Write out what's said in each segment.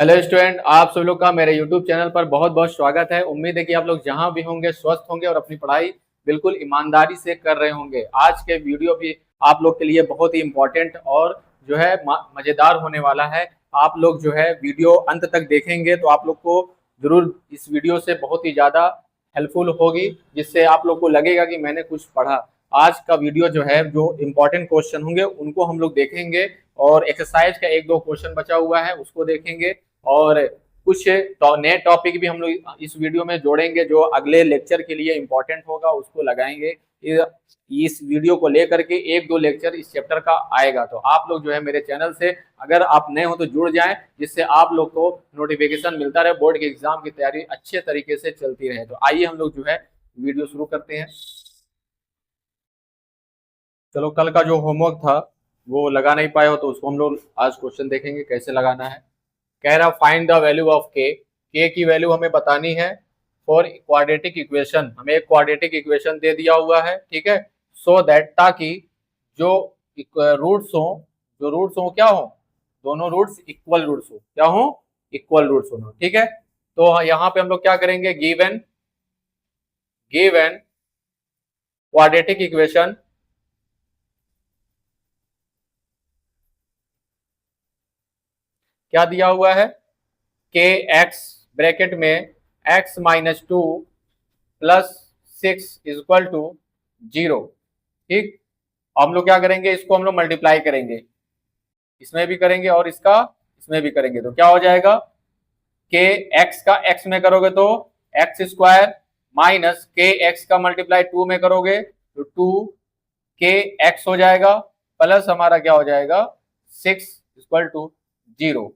Hello student, आप सब लोग का मेरे यूट्यूब चैनल पर बहुत बहुत स्वागत है। उम्मीद है कि आप लोग जहां भी होंगे स्वस्थ होंगे और अपनी पढ़ाई बिल्कुल ईमानदारी से कर रहे होंगे। आज के वीडियो भी आप लोग के लिए बहुत ही इम्पोर्टेंट और जो है मज़ेदार होने वाला है। आप लोग जो है वीडियो अंत तक देखेंगे तो आप लोग को जरूर इस वीडियो से बहुत ही ज़्यादा हेल्पफुल होगी, जिससे आप लोग को लगेगा कि मैंने कुछ पढ़ा। आज का वीडियो जो है, जो इम्पोर्टेंट क्वेश्चन होंगे उनको हम लोग देखेंगे और एक्सरसाइज का एक दो क्वेश्चन बचा हुआ है उसको देखेंगे और कुछ नए टॉपिक भी हम लोग इस वीडियो में जोड़ेंगे जो अगले लेक्चर के लिए इम्पोर्टेंट होगा, उसको लगाएंगे। इस वीडियो को लेकर के एक दो लेक्चर इस चैप्टर का आएगा, तो आप लोग जो है मेरे चैनल से अगर आप नए हो तो जुड़ जाएं, जिससे आप लोग को नोटिफिकेशन मिलता रहे, बोर्ड के एग्जाम की तैयारी अच्छे तरीके से चलती रहे। तो आइए हम लोग जो है वीडियो शुरू करते हैं। चलो, कल का जो होमवर्क था वो लगा नहीं पाए हो तो उसको हम लोग आज क्वेश्चन देखेंगे कैसे लगाना है। कह रहा फाइंड द वैल्यू ऑफ के की वैल्यू हमें बतानी है फॉर क्वाड्रेटिक इक्वेशन। हमें एक क्वाड्रेटिक इक्वेशन दे दिया हुआ है, ठीक है। सो दैट, ताकि जो रूट्स हो, जो रूट्स हो क्या हो, दोनों रूट्स इक्वल रूट्स हो, क्या हो, इक्वल रूट्स हो, ठीक है। तो यहाँ पे हम लोग क्या करेंगे, गिवन गिवन क्वाड्रेटिक इक्वेशन क्या दिया हुआ है, के एक्स ब्रैकेट में x minus two plus six equal to zero, ठीक। हम लोग क्या करेंगे, इसको हम लोग मल्टीप्लाई करेंगे, इसमें भी करेंगे और इसका इसमें भी करेंगे, तो क्या हो जाएगा, के एक्स का एक्स में करोगे तो एक्स स्क्वायर माइनस के एक्स का मल्टीप्लाई टू में करोगे तो टू के एक्स हो जाएगा, प्लस हमारा क्या हो जाएगा, सिक्स इक्वल टू जीरो,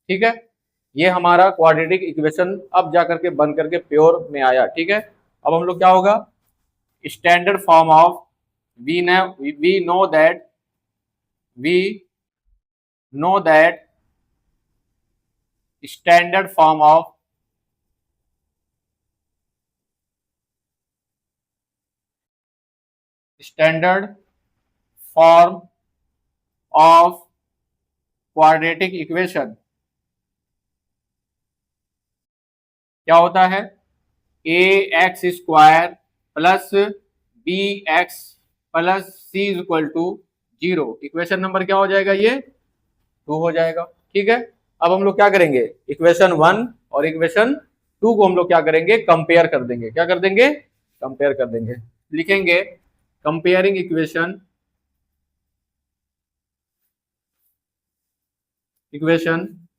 ठीक है। ये हमारा क्वाड्रेटिक इक्वेशन अब जाकर के बन करके प्योर में आया, ठीक है। अब हम लोग क्या होगा, standard form of we know that we know that standard form of standard form of quadratic equation क्या होता है, A X square plus B X plus C equal to zero. Equation number क्या हो जाएगा, ये टू हो जाएगा, ठीक है। अब हम लोग क्या करेंगे, इक्वेशन वन और इक्वेशन टू को हम लोग क्या करेंगे, कंपेयर कर देंगे। क्या कर देंगे, कंपेयर कर देंगे। लिखेंगे comparing equation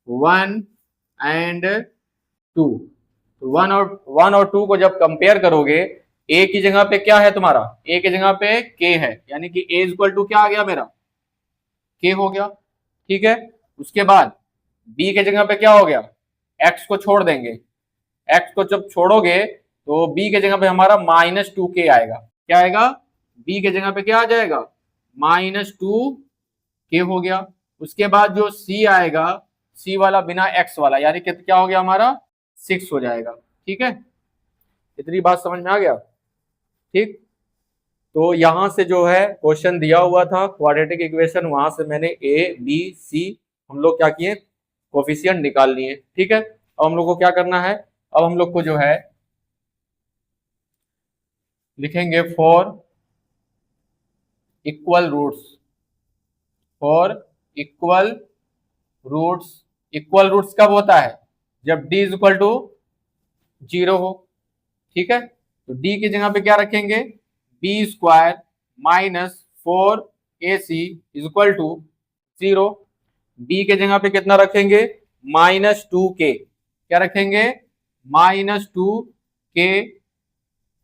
one and two. तो वन और टू को जब कंपेयर करोगे, ए की जगह पे क्या है तुम्हारा, ए की जगह पे के है, यानी कि ए इक्वल टू क्या आ गया मेरा, के हो गया, ठीक है। उसके बाद बी के जगह पे क्या हो गया, एक्स को छोड़ देंगे, एक्स को जब छोड़ोगे तो बी के जगह पे हमारा माइनस टू के आएगा। क्या आएगा, बी के जगह पे क्या आ जाएगा, माइनस टू के हो गया। उसके बाद जो सी आएगा, सी वाला बिना एक्स वाला, यानी कि क्या हो गया हमारा, सिक्स हो जाएगा, ठीक है। इतनी बात समझ में आ गया, ठीक। तो यहां से जो है क्वेश्चन दिया हुआ था क्वाड्रेटिक इक्वेशन, वहां से मैंने ए बी सी हम लोग क्या किए, कोफिशिएंट निकाल लिए, ठीक है। अब हम लोग को क्या करना है, अब हम लोग को जो है लिखेंगे for equal roots, for equal roots. Equal roots कब होता है, जब D is equal to zero हो, ठीक है। तो डी की जगह पे क्या रखेंगे, b square minus four a c is equal to zero. B के जगह पे कितना रखेंगे, माइनस टू के, क्या रखेंगे, माइनस टू के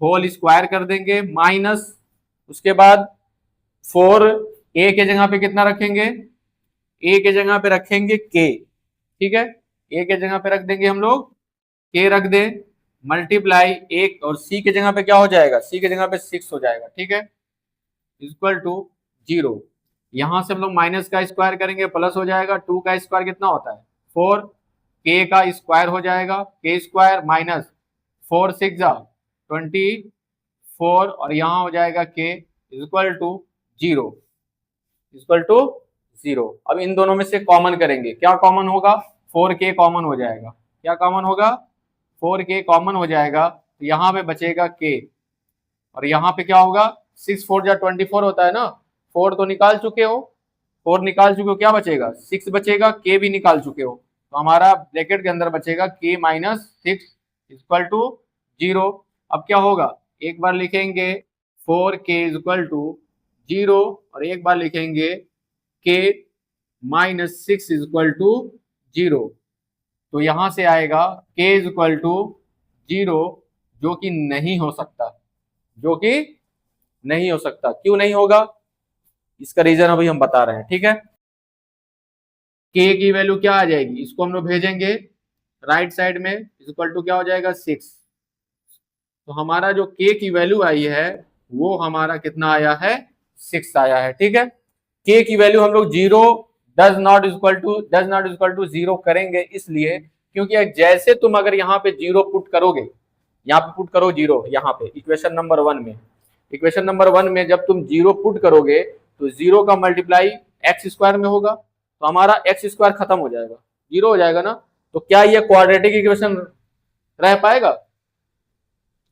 होल स्क्वायर कर देंगे, माइनस उसके बाद फोर, ए के जगह पे कितना रखेंगे, ए के जगह पे रखेंगे के, ठीक है। ए के जगह पे रख देंगे हम लोग, के रख दें, मल्टीप्लाई एक, और सी के जगह पे क्या हो जाएगा, सी के जगह पे सिक्स हो जाएगा, ठीक है, इक्वल टू जीरो। यहां से हम लोग माइनस का स्क्वायर करेंगे, प्लस हो जाएगा, टू का स्क्वायर कितना होता है, फोर, के का स्क्वायर हो जाएगा, के स्क्वायर माइनस फोर सिक्स जा 24, और यहां हो जाएगा k equal to zero, equal to zero. अब इन दोनों में से कॉमन करेंगे, क्या कॉमन होगा, 4k कॉमन हो जाएगा। क्या कॉमन होगा? 4k कॉमन हो जाएगा, तो यहाँ पे बचेगा k, और यहाँ पे क्या होगा? 6 4 जा 24 होता है ना, 4 तो निकाल चुके हो, 4 निकाल चुके हो, क्या बचेगा? 6 बचेगा, k भी निकाल चुके हो, तो हमारा ब्रैकेट के अंदर बचेगा k माइनस 6 इक्वल टू 0। अब क्या होगा? एक बार लिखेंगे 4k इक्वल टू 0, और एक बार लिखेंगे k माइनस 6 इक्वल टू 0। तो यहां से आएगा k इक्वल टू 0, जो कि नहीं हो सकता, जो कि नहीं हो सकता। क्यों नहीं होगा? इसका रीजन अभी हम बता रहे हैं, ठीक है। k की वैल्यू क्या आ जाएगी? इसको हम लोग भेजेंगे राइट साइड में, इक्वल टू क्या हो जाएगा? 6। तो हमारा जो k की वैल्यू आई है वो हमारा कितना आया है? 6 आया है, ठीक है। k की वैल्यू हम लोग 0 डज नॉट इक्वल टू 0 करेंगे, इसलिए क्योंकि जैसे तुम अगर यहाँ पे 0 पुट करोगे, यहाँ पे पुट करो 0, यहाँ पे इक्वेशन नंबर 1 में, इक्वेशन नंबर 1 में जब तुम 0 पुट करोगे तो 0 का मल्टीप्लाई एक्स स्क्वायर में होगा, तो हमारा एक्स स्क्वायर खत्म हो जाएगा, 0 हो जाएगा ना। तो क्या ये क्वाड्रेटिक इक्वेशन रह पाएगा?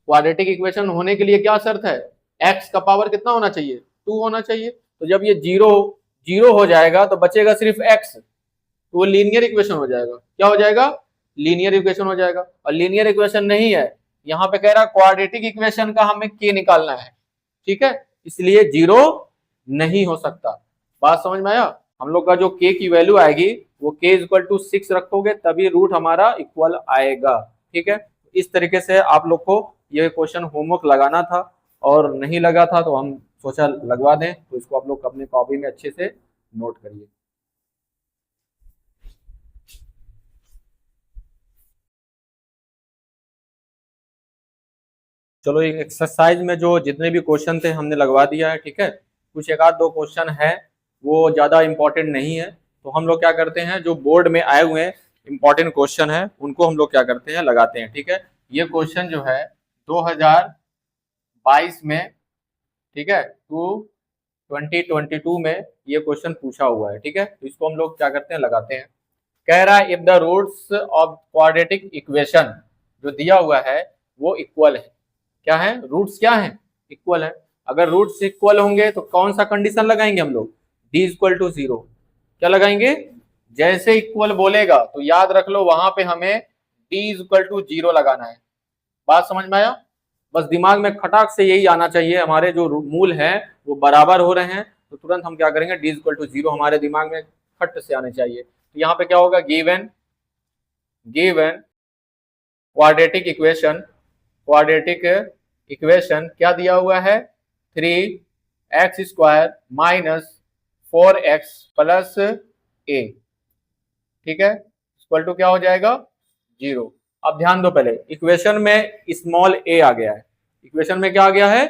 क्वाड्रेटिक इक्वेशन होने के लिए क्या शर्त है? एक्स का पावर कितना होना चाहिए? 2 होना चाहिए। तो जब ये 0 हो जाएगा तो बचेगा सिर्फ एक्स, तो वो लीनियर इक्वेशन हो जाएगा। क्या हो जाएगा? लीनियर इक्वेशन हो जाएगा। और लीनियर इक्वेशन नहीं है, यहाँ पे कह रहा क्वाड्रेटिक इक्वेशन का हमें k निकालना है, ठीक है, इसलिए 0 नहीं हो सकता। बात समझ में आया? हम लोग का जो k की वैल्यू आएगी वो k इक्वल टू 6 रखोगे तभी रूट हमारा इक्वल आएगा, ठीक है। इस तरीके से आप लोग को ये क्वेश्चन होमवर्क लगाना था, और नहीं लगा था तो हम सोचा लगवा दें, तो इसको आप लोग अपने कॉपी में अच्छे से नोट करिए। चलो एक एक्सरसाइज में जो जितने भी क्वेश्चन थे हमने लगवा दिया है, ठीक है। कुछ एक आध दो क्वेश्चन है वो ज्यादा इंपॉर्टेंट नहीं है, तो हम लोग क्या करते हैं, जो बोर्ड में आए हुए इंपॉर्टेंट क्वेश्चन है उनको हम लोग क्या करते हैं, लगाते हैं, ठीक है। ये क्वेश्चन जो है 2022 में, ठीक है, टू 2022 में ये क्वेश्चन पूछा हुआ है, ठीक है। तो इसको हम लोग क्या करते हैं, लगाते हैं। कह रहा है if the roots of quadratic equation, जो दिया हुआ है वो इक्वल है। क्या है? रूट्स क्या है? इक्वल है। अगर रूट्स इक्वल होंगे तो कौन सा कंडीशन लगाएंगे हम लोग? d equal to 0। क्या लगाएंगे? जैसे इक्वल बोलेगा तो याद रख लो वहां पे हमें d इक्वल टू 0 लगाना है। बात समझ में आया? बस दिमाग में खटाक से यही आना चाहिए, हमारे जो मूल है वो बराबर हो रहे हैं, तो तुरंत हम क्या करेंगे, d इक्वल टू 0 हमारे दिमाग में खट से आने चाहिए। तो यहाँ पे क्या होगा, गिवन क्वाड्रेटिक इक्वेशन क्या दिया हुआ है, 3x square minus 4x plus a, ठीक है, इक्वल टू क्या हो जाएगा, 0। अब ध्यान दो, पहले इक्वेशन में स्मॉल a आ गया है, इक्वेशन में क्या आ गया है,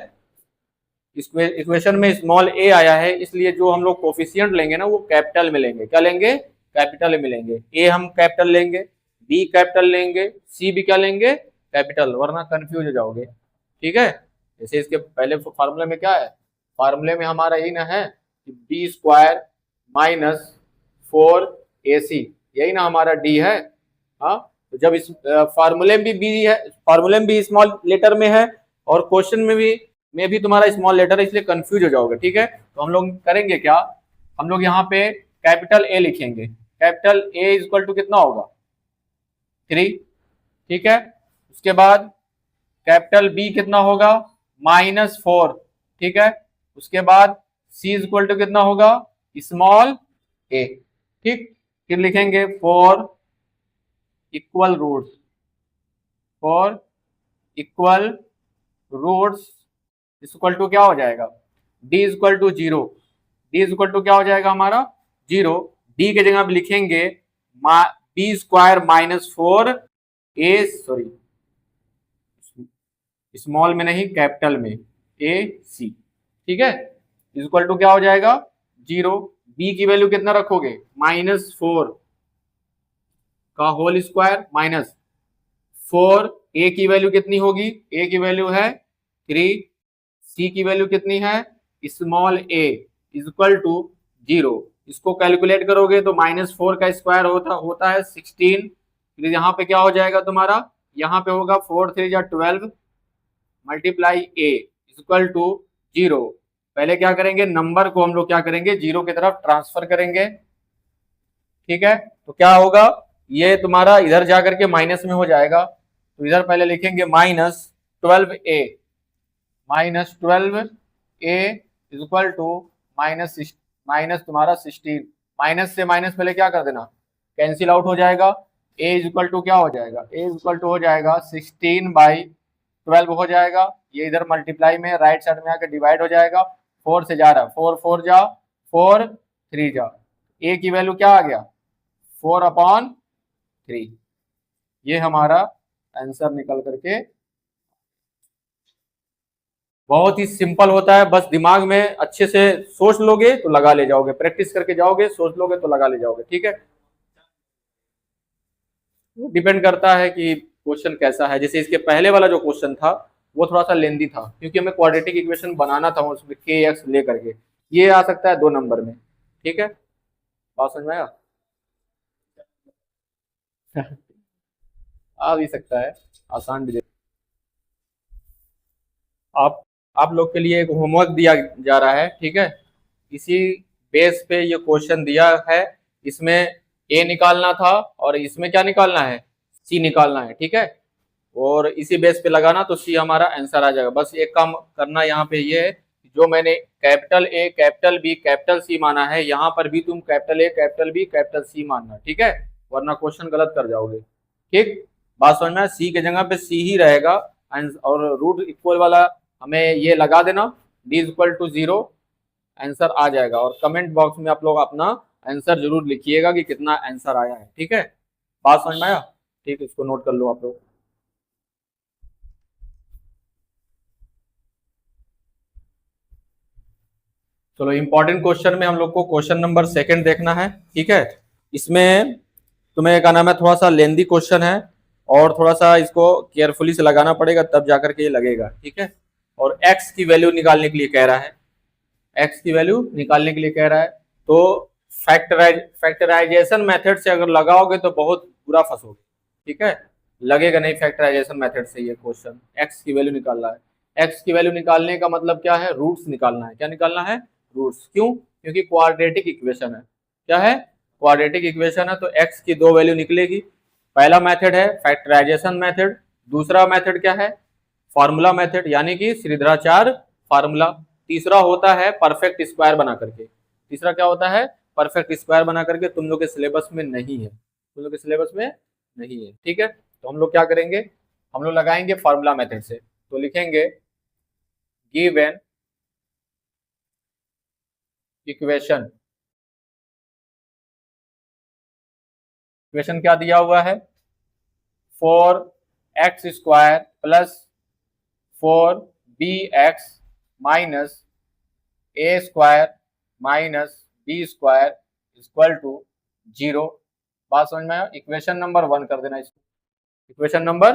इक्वेशन में स्मॉल a आया है, इसलिए जो हम लोग कोफिशिएंट लेंगे ना वो कैपिटल में लेंगे। क्या लेंगे? कैपिटल में लेंगे। a हम कैपिटल लेंगे, b कैपिटल लेंगे, c भी क्या लेंगे, कैपिटल, वरना कंफ्यूज हो जाओगे, ठीक है। जैसे इसके पहले फार्मूले में क्या है, फार्मूले में हमारा यही ना है कि बी स्क्वायर माइनस 4ac, यही ना हमारा d है। हाँ, तो जब इस फार्मूले में भी है, फार्मूले में भी स्मॉल लेटर में है और क्वेश्चन में भी तुम्हारा स्मॉल लेटर है, इसलिए कंफ्यूज हो जाओगे, ठीक है। तो हम लोग करेंगे क्या, हम लोग यहाँ पे कैपिटल ए लिखेंगे। कैपिटल ए इक्वल टू कितना होगा, 3, ठीक है। उसके बाद कैपिटल बी कितना होगा, -4, ठीक है। उसके बाद सी इक्वल टू कितना होगा, स्मॉल ए, ठीक। फिर लिखेंगे for equal roots equal to क्या हो जाएगा, d equal to 0, d equal to क्या हो जाएगा हमारा 0। d के जगह पे लिखेंगे b square minus 4a, sorry small में नहीं कैपिटल में, ac, ठीक है, इक्वल टू क्या हो जाएगा 0। b की वैल्यू कितना रखोगे, -4 का होल स्क्वायर माइनस 4, a की वैल्यू कितनी होगी, a की वैल्यू है 3, c की वैल्यू कितनी है, स्मॉल a, इक्वल टू 0। इसको कैलकुलेट करोगे तो -4 का स्क्वायर होता है 16। फिर यहाँ पे क्या हो जाएगा तुम्हारा, यहाँ पे होगा 4 3 या 12 मल्टीप्लाई a इक्वल टू 0। पहले क्या करेंगे, नंबर को हम लोग क्या करेंगे, 0 की तरफ ट्रांसफर करेंगे। ठीक है, तो क्या होगा, ये तुम्हारा इधर जाकर के माइनस में हो जाएगा। तो इधर पहले लिखेंगे -12a इक्वल टू माइनस तुम्हारा 16। माइनस से माइनस पहले क्या कर देना, कैंसिल आउट हो जाएगा। a इक्वल टू क्या हो जाएगा, a इक्वल टू हो जाएगा 16/12 हो जाएगा। ये इधर मल्टीप्लाई में राइट साइड में आकर डिवाइड हो जाएगा। 4 से जा रहा, 4 4 जा 4 3 जा, a की वैल्यू क्या आ गया 4/3। ये हमारा आंसर निकल करके, बहुत ही सिंपल होता है, बस दिमाग में अच्छे से सोच लोगे तो लगा ले जाओगे, प्रैक्टिस करके जाओगे, सोच लोगे तो लगा ले जाओगे। ठीक है, डिपेंड करता है कि क्वेश्चन कैसा है। जैसे इसके पहले वाला जो क्वेश्चन था वो थोड़ा सा लेंदी था, क्योंकि हमें क्वाड्रेटिक इक्वेशन बनाना था उसमें के एक्स ले करके। ये आ सकता है 2 नंबर में। ठीक है, बात समझ में आया? आ भी सकता है, आसान भी। आप लोग के लिए एक होमवर्क दिया जा रहा है। ठीक है, इसी बेस पे ये क्वेश्चन दिया है। इसमें ए निकालना था और इसमें क्या निकालना है, सी निकालना है। ठीक है, और इसी बेस पे लगाना तो सी हमारा आंसर आ जाएगा। बस एक काम करना यहाँ पे ये है, जो मैंने capital A capital B capital C माना है, यहाँ पर भी तुम capital A capital B capital C मानना। ठीक है, वरना क्वेश्चन गलत कर जाओगे। ठीक, बात समझ में, सी के जगह पे सी ही रहेगा। और रूट इक्वल वाला हमें ये लगा देना, d इक्वल टू 0, आंसर आ जाएगा। और कमेंट बॉक्स में आप लोग अपना आंसर जरूर लिखिएगा कि कितना आंसर आया है। ठीक है, बात समझ में आया? ठीक है, इसको नोट कर लो आप लोग। चलो, इंपॉर्टेंट क्वेश्चन में हम लोग को क्वेश्चन नंबर 2 देखना है। ठीक है, इसमें तुम्हें क्या नाम है, थोड़ा सा लेंदी क्वेश्चन है और थोड़ा सा इसको केयरफुली से लगाना पड़ेगा, तब जाकर के ये लगेगा। ठीक है, और x की वैल्यू निकालने के लिए कह रहा है, x की वैल्यू निकालने के लिए कह रहा है। तो फैक्टराइजेशन मेथड से अगर लगाओगे तो बहुत बुरा फंसोगे। ठीक है, लगेगा नहीं फैक्टराइजेशन मेथड से। ये क्वेश्चन x की वैल्यू निकालना है। x की वैल्यू निकालने का मतलब क्या है, रूट्स निकालना है। क्या निकालना है, रूट्स। क्यों, क्योंकि क्वाड्रेटिक इक्वेशन है। क्या है, क्वाड्रेटिक इक्वेशन है, तो x की 2 वैल्यू निकलेगी। पहला मेथड है फैक्टराइजेशन मेथड, दूसरा मेथड क्या है, फार्मूला मेथड, यानी कि श्रीधराचार्य फार्मूला। तीसरा होता है परफेक्ट स्क्वायर बना करके। तीसरा क्या होता है, परफेक्ट स्क्वायर बना करके। तुम लोग के सिलेबस में नहीं है, तुम लोग के सिलेबस में नहीं है। ठीक है, तो हम लोग क्या करेंगे, हम लोग लगाएंगे फार्मूला मेथड से। तो लिखेंगे गिवन इक्वेशन, इक्वेशन क्या दिया हुआ है, 4x² plus 4bx minus a² minus b² equal to 0। बात समझ में आया? इक्वेशन नंबर 1 कर देना इसको, इक्वेशन नंबर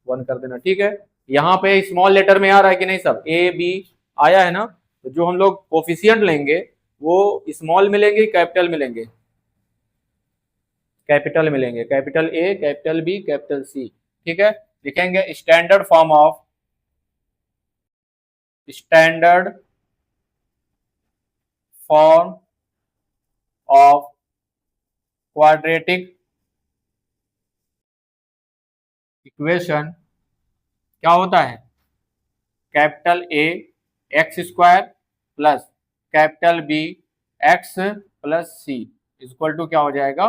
1 कर देना। ठीक है, यहाँ पे स्मॉल लेटर में आ रहा है कि नहीं, सब a b आया है ना। तो जो हम लोग कोफिशिएंट लेंगे वो स्मॉल में लेंगे, कैपिटल में लेंगे, कैपिटल में लेंगे, capital A capital B capital C। ठीक है, लिखेंगे standard form of quadratic equation क्या होता है, capital A x² plus capital B x plus C equal to क्या हो जाएगा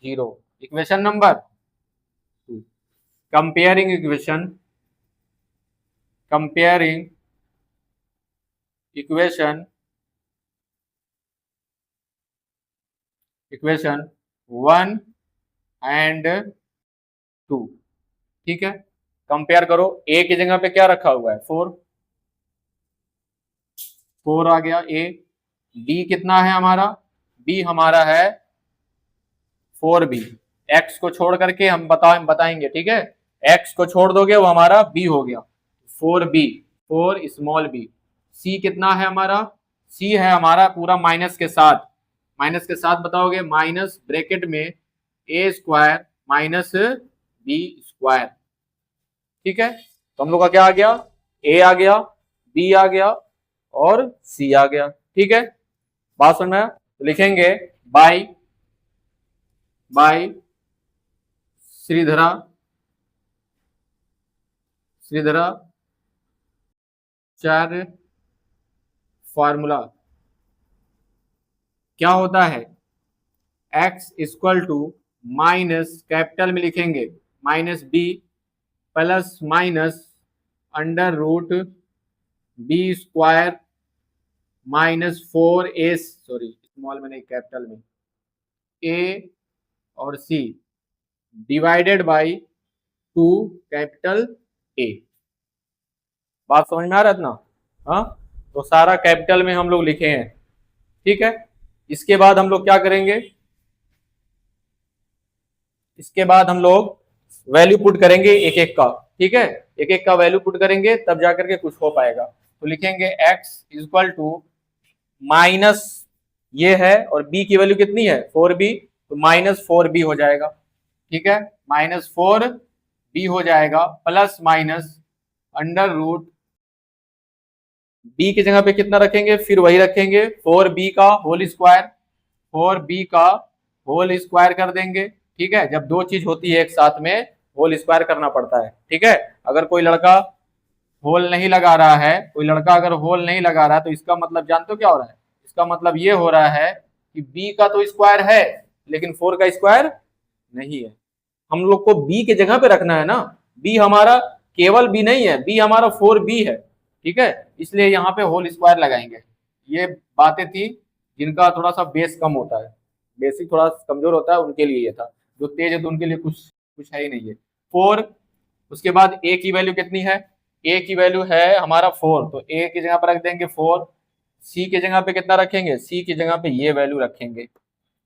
0। Equation number 2, comparing equation, comparing equation 1 and 2। ठीक है, कंपेयर करो। a की जगह पे क्या रखा हुआ है, 4 आ गया a। b कितना है हमारा, b हमारा है 4b। x को छोड़ करके हम बताएंगे। ठीक है, x को छोड़ दोगे वो हमारा b हो गया, 4b 4 स्मॉल b। c कितना है हमारा, c है हमारा पूरा माइनस के साथ, माइनस के साथ बताओगे, माइनस ब्रैकेट में ए स्क्वायर माइनस बी स्क्वायर। ठीक है, तो हम लोग का क्या आ गया, ए आ गया, बी आ गया और सी आ गया। ठीक है, बात समझ में आया? तो लिखेंगे बाई बाई श्रीधरा श्रीधरा चार फॉर्मूला क्या होता है, x equal to minus capital में लिखेंगे minus b plus minus under root b square minus 4a, sorry small में नहीं कैपिटल में, a और c divided by 2 capital A। बात समझ में आ रहा है ना? हाँ, तो सारा कैपिटल में हम लोग लिखे हैं। ठीक है, इसके बाद हम लोग क्या करेंगे, इसके बाद हम लोग वैल्यू पुट करेंगे एक एक का। ठीक है, एक एक का वैल्यू पुट करेंगे तब जाकर के कुछ हो पाएगा। तो लिखेंगे x इक्वल टू माइनस ये है और b की वैल्यू कितनी है 4b, तो माइनस 4b हो जाएगा। ठीक है, माइनस 4b हो जाएगा plus minus under root b की जगह पे कितना रखेंगे, फिर वही रखेंगे 4b का होल स्क्वायर, 4b का होल स्क्वायर कर देंगे। ठीक है, जब दो चीज होती है एक साथ में होल स्क्वायर करना पड़ता है। ठीक है, अगर कोई लड़का होल नहीं लगा रहा है, कोई लड़का अगर होल नहीं लगा रहा है तो इसका मतलब जानते हो क्या हो रहा है, इसका मतलब ये हो रहा है कि b का तो स्क्वायर है लेकिन 4 का स्क्वायर नहीं है। हम लोग को b के जगह पे रखना है ना, b हमारा केवल b नहीं है, b हमारा 4b है। ठीक है, इसलिए यहाँ पे होल स्क्वायर लगाएंगे। ये बातें थी जिनका थोड़ा सा बेस कम होता है, बेसिक थोड़ा कमजोर होता है, उनके लिए ये था। जो तेज है तो उनके लिए कुछ कुछ है ही नहीं है। 4, उसके बाद a की वैल्यू कितनी है, a की वैल्यू है हमारा 4, तो a की जगह पर रख देंगे 4। c की जगह पे कितना रखेंगे, c की जगह पे ये वैल्यू रखेंगे।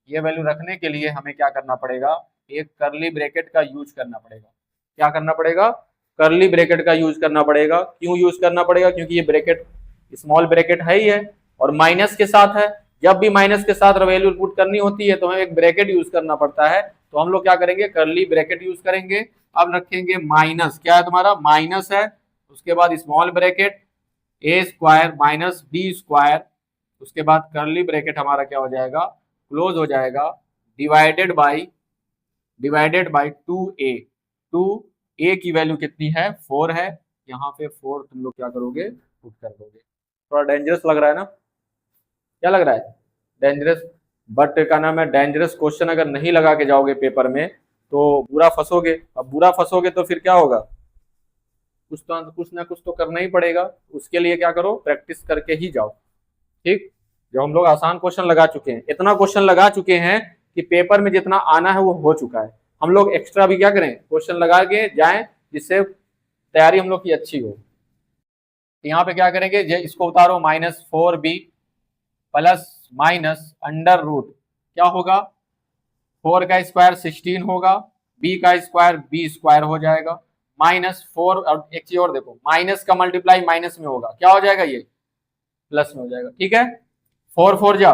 ये वैल्यू रखने के लिए हमें क्या करना पड़ेगा, एक करली ब्रैकेट का यूज करना पड़ेगा। क्या करना पड़ेगा, करली ब्रैकेट का यूज करना पड़ेगा। क्यों यूज करना पड़ेगा, क्योंकि ये ब्रैकेट स्मॉल ब्रैकेट है ही है और माइनस के साथ है। जब भी माइनस के साथ वैल्यू पुट करनी होती है तो हमें एक ब्रैकेट यूज करना पड़ता है, तो हम लोग क्या करेंगे, करली ब्रैकेट यूज करेंगे। अब रखेंगे माइनस, क्या है तुम्हारा माइनस है, उसके बाद स्मॉल ब्रैकेट ए स्क्वायर माइनस बी स्क्वायर, उसके बाद करली ब्रैकेट हमारा क्या हो जाएगा, क्लोज हो जाएगा, डिवाइडेड बाई 2a। 2a की वैल्यू कितनी है 4 है, यहाँ पे 4 तुम लोग क्या करोगे पुट कर दोगे। थोड़ा डेंजरस लग रहा है ना, क्या लग रहा है डेंजरस, बट का नाम है डेंजरस क्वेश्चन अगर नहीं लगा के जाओगे पेपर में तो बुरा फंसोगे। अब बुरा फंसोगे तो फिर क्या होगा, कुछ ना कुछ तो करना ही पड़ेगा। उसके लिए क्या करो, प्रैक्टिस करके ही जाओ। ठीक, जो हम लोग आसान क्वेश्चन लगा चुके हैं, इतना क्वेश्चन लगा चुके हैं कि पेपर में जितना आना है वो हो चुका है। हम लोग एक्स्ट्रा भी क्या करें, क्वेश्चन लगा के जाएं जिससे तैयारी हम लोग की अच्छी हो। यहाँ पे क्या करेंगे, इसको उतारो -4b plus minus under root, क्या होगा 4 का स्क्वायर 16 होगा, b का स्क्वायर b स्क्वायर हो जाएगा, -4। और एक चीज और देखो, माइनस का मल्टीप्लाई माइनस में होगा, क्या हो जाएगा ये प्लस में हो जाएगा। ठीक है, 4 4 जा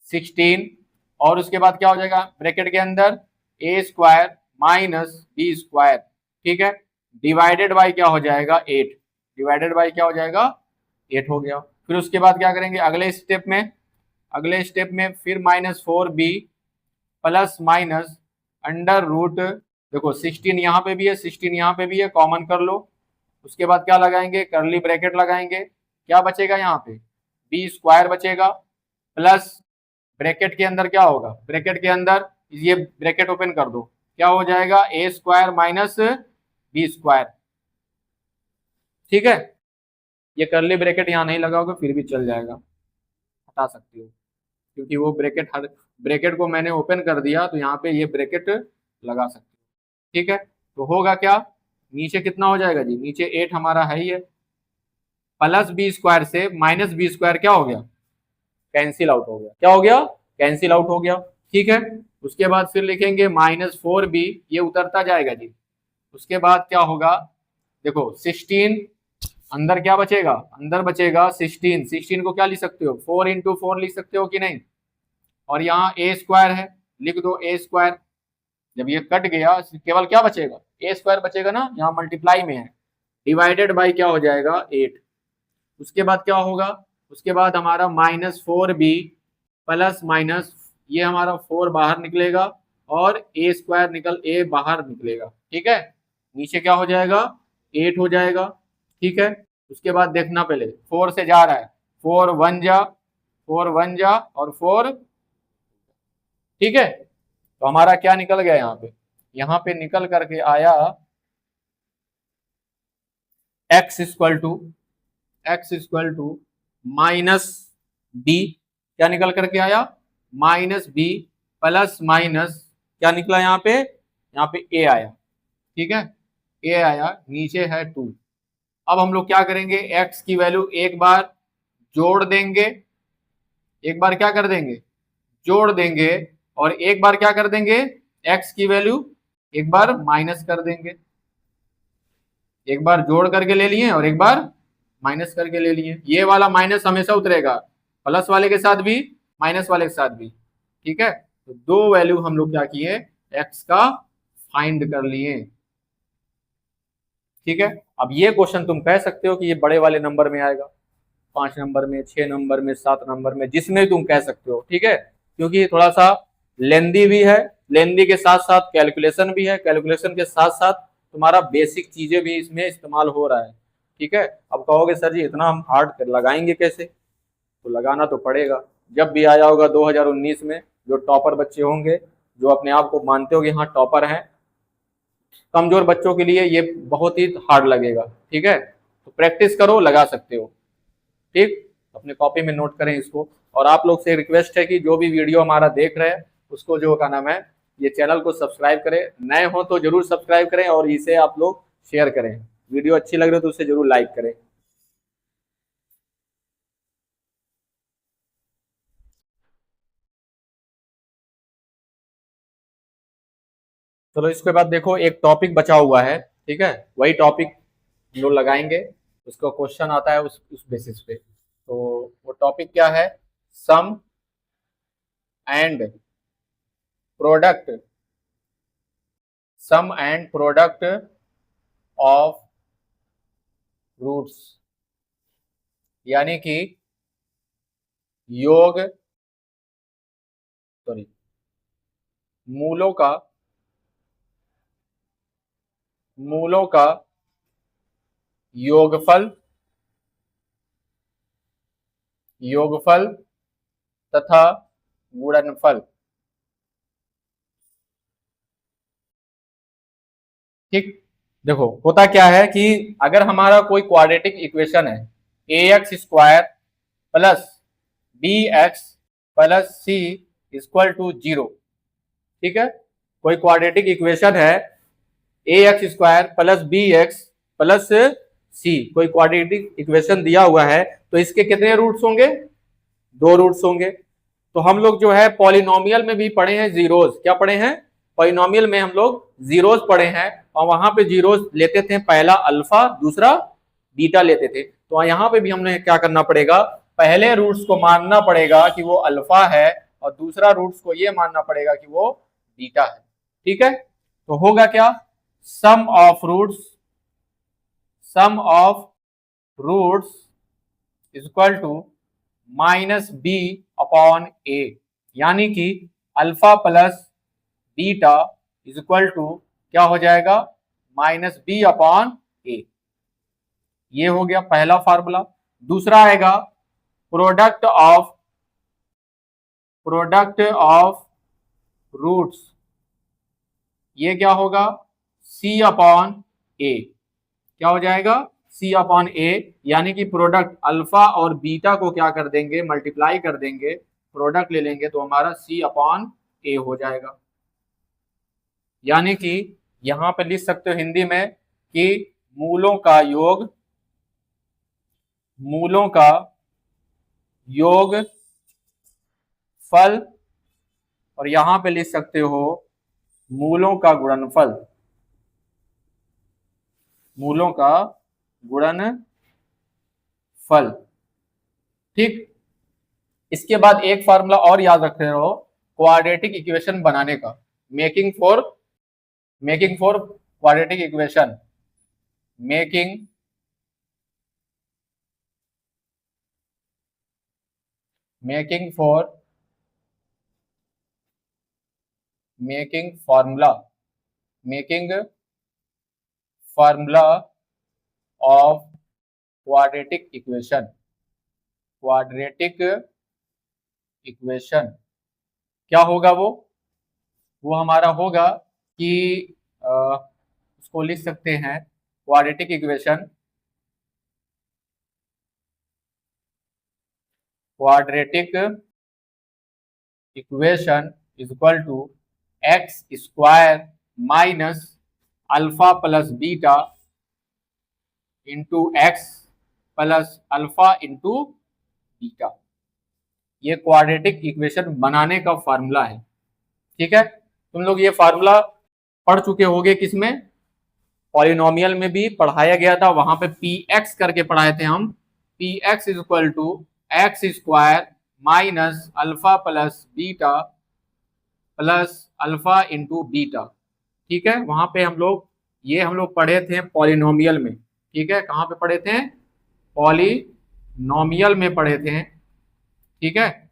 16 और उसके बाद क्या हो जाएगा ब्रैकेट के अंदर ए स्क्वायर माइनस बी स्क्वायर। ठीक है, डिवाइडेड बाई क्या हो जाएगा 8, डिवाइडेड बाई क्या हो जाएगा 8 हो गया। फिर उसके बाद क्या करेंगे अगले स्टेप में फिर -4b plus minus under root, देखो 16 यहाँ पे भी है 16 यहाँ पे भी है, कॉमन कर लो। उसके बाद क्या लगाएंगे, करली ब्रैकेट लगाएंगे, क्या बचेगा यहाँ पे बी स्क्वायर बचेगा, प्लस ब्रैकेट के अंदर क्या होगा, ब्रैकेट के अंदर ये ब्रैकेट ओपन कर दो, क्या हो जाएगा ए स्क्वायर माइनस बी स्क्वायर। ठीक है, ये करली ब्रैकेट यहाँ नहीं लगाओगे फिर भी चल जाएगा, हटा सकती हो, क्योंकि वो ब्रैकेट हर ब्रैकेट को मैंने ओपन कर दिया तो यहाँ पे ये ब्रैकेट लगा सकते हो। ठीक है, तो होगा क्या, नीचे कितना हो जाएगा जी, नीचे 8 हमारा है ही है, प्लस बी स्क्वायर से माइनस बी स्क्वायर क्या हो गया कैंसिल आउट हो गया, क्या हो गया कैंसिल आउट हो गया। ठीक है, उसके बाद फिर लिखेंगे -4b, ये उतरता जाएगा जी। उसके बाद क्या होगा, देखो 16 अंदर क्या बचेगा, अंदर बचेगा 16 को क्या लिख सकते हो 4 × 4 लिख सकते हो कि नहीं, और यहाँ ए स्क्वायर है, लिख दो ए स्क्वायर। जब ये कट गया केवल क्या बचेगा, ए स्क्वायर बचेगा ना, यहाँ मल्टीप्लाई में है, डिवाइडेड बाई क्या हो जाएगा 8। उसके बाद क्या होगा, उसके बाद हमारा -4b प्लस माइनस, ये हमारा 4 बाहर निकलेगा और ए स्क्वायर ए बाहर निकलेगा, ठीक है। नीचे क्या हो जाएगा 8 हो जाएगा, ठीक है। उसके बाद देखना पहले 4 से जा रहा है, 4 1 जा, 4 1 जा और 4, ठीक है। तो हमारा क्या निकल गया यहाँ पे निकल करके आया x equal to minus b, क्या निकल करके आया -b प्लस माइनस क्या निकला यहाँ पे a आया, ठीक है, a आया, नीचे है 2। अब हम लोग क्या करेंगे, x की वैल्यू एक बार जोड़ देंगे, एक बार क्या कर देंगे जोड़ देंगे, और एक बार क्या कर देंगे x की वैल्यू एक बार माइनस कर देंगे। एक बार जोड़ करके ले लिए और एक बार माइनस करके ले लिए। ये वाला माइनस हमेशा उतरेगा, प्लस वाले के साथ भी माइनस वाले के साथ भी, ठीक है। तो दो वैल्यू हम लोग क्या किए, x का फाइंड कर लिए, ठीक है। अब ये क्वेश्चन तुम कह सकते हो कि ये बड़े वाले नंबर में आएगा, 5 नंबर में, 6 नंबर में, 7 नंबर में, जिसमें तुम कह सकते हो, ठीक है, क्योंकि ये थोड़ा सा लेंदी भी है, लेंदी के साथ साथ कैलकुलेशन भी है, कैलकुलेशन के साथ साथ तुम्हारा बेसिक चीजें भी इसमें इस्तेमाल हो रहा है, ठीक है। अब कहोगे सर जी इतना हम हार्ड लगाएंगे कैसे, तो लगाना तो पड़ेगा। जब भी आया होगा 2019 में, जो टॉपर बच्चे होंगे, जो अपने आप को मानते हो कि हाँ टॉपर हैं, कमजोर बच्चों के लिए ये बहुत ही हार्ड लगेगा, ठीक है। तो प्रैक्टिस करो, लगा सकते हो, ठीक। अपने कॉपी में नोट करें इसको। और आप लोग से रिक्वेस्ट है कि जो भी वीडियो हमारा देख रहे हैं उसको जो का नाम है, ये चैनल को सब्सक्राइब करें, नए हो तो जरूर सब्सक्राइब करें और इसे आप लोग शेयर करें। वीडियो अच्छी लग रही है तो उसे जरूर लाइक करें। चलो इसके बाद देखो एक टॉपिक बचा हुआ है, ठीक है, वही टॉपिक हम लोग लगाएंगे, उसका क्वेश्चन आता है उस बेसिस पे। तो वो टॉपिक क्या है, sum and product, sum and product of roots, यानी कि योग, सॉरी, मूलों का, मूलों का योगफल, योगफल तथा गुणनफल, ठीक। देखो होता क्या है कि अगर हमारा कोई क्वाड्रेटिक इक्वेशन है, ax square plus bx plus c equal to 0, ठीक है। कोई क्वाड्रेटिक इक्वेशन है ax square plus bx plus c, कोई क्वाड्रेटिक इक्वेशन दिया हुआ है, तो इसके कितने रूट्स होंगे, 2 रूट्स होंगे। तो हम लोग जो है पॉलिनोमियल में भी पढ़े हैं जीरोस, क्या पढ़े हैं, पॉलिनोमियल में हम लोग जीरोस पढ़े हैं, और वहां पे जीरोस लेते थे, पहला अल्फा दूसरा बीटा लेते थे। तो यहाँ पे भी हमने क्या करना पड़ेगा, पहले रूट्स को मानना पड़ेगा कि वो अल्फा है, और दूसरा रूट्स को ये मानना पड़ेगा कि वो बीटा है, ठीक है। तो होगा क्या, sum of roots, sum of roots equal to -b upon a, यानी कि alpha plus beta is equal to क्या हो जाएगा, -b अपॉन a। ये हो गया पहला फार्मूला। दूसरा आएगा प्रोडक्ट ऑफ रूट्स, ये क्या होगा, c अपॉन a, क्या हो जाएगा c अपॉन a, यानी कि प्रोडक्ट अल्फा और बीटा को क्या कर देंगे, मल्टीप्लाई कर देंगे, प्रोडक्ट ले लेंगे तो हमारा c अपॉन a हो जाएगा। यानी कि यहां पे लिख सकते हो हिंदी में कि मूलों का योग, मूलों का योग फल, और यहां पे लिख सकते हो मूलों का गुणनफल, मूलों का गुणनफल, ठीक। इसके बाद एक फार्मूला और याद रख रहे हो क्वाड्रेटिक इक्वेशन बनाने का, making for quadratic equation, making formula of quadratic equation क्या होगा? वो हमारा होगा कि उसको लिख सकते हैं quadratic equation is equal to x square minus alpha plus beta into x plus alpha into beta. ये क्वाड्रेटिक इक्वेशन बनाने का फार्मूला है। ठीक है, तुम लोग ये फार्मूला पढ़ चुके होगे, किसमें? पॉलिनोमियल में भी पढ़ाया गया था, वहां पे पी एक्स करके पढ़ाए थे हम। P x is equal to x square minus alpha plus beta plus alpha into beta. ठीक है, वहां पे हम लोग पढ़े थे पॉलिनोमियल में। ठीक है, कहाँ पे पढ़े थे? पॉलिनोमियल में पढ़े थे। ठीक है,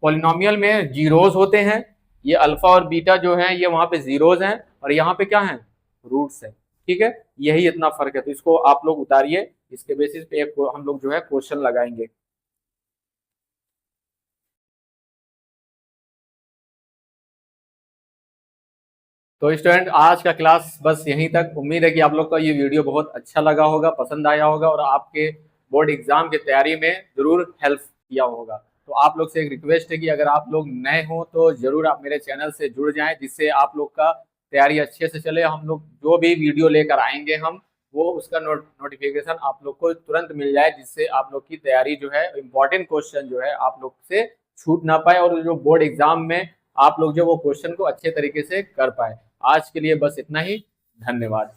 पॉलिनोमियल में जीरोज होते हैं, ये अल्फा और बीटा जो है ये वहां पे जीरोज हैं, और यहाँ पे क्या है? रूट्स है। ठीक है, यही इतना फर्क है। तो इसको आप लोग उतारिए, इसके बेसिस पे हम लोग जो है क्वेश्चन लगाएंगे। तो स्टूडेंट, आज का क्लास बस यहीं तक। उम्मीद है कि आप लोग का ये वीडियो बहुत अच्छा लगा होगा, पसंद आया होगा, और आपके बोर्ड एग्जाम की तैयारी में जरूर हेल्प किया होगा। तो आप लोग से एक रिक्वेस्ट है कि अगर आप लोग नए हो तो जरूर आप मेरे चैनल से जुड़ जाएं, जिससे आप लोग का तैयारी अच्छे से चले। हम लोग जो भी वीडियो लेकर आएंगे वो उसका नोटिफिकेशन आप लोग को तुरंत मिल जाए, जिससे आप लोग की तैयारी जो है, इंपॉर्टेंट क्वेश्चन जो है आप लोग से छूट ना पाए, और जो बोर्ड एग्जाम में आप लोग जो वो क्वेश्चन को अच्छे तरीके से कर पाए। आज के लिए बस इतना ही। धन्यवाद।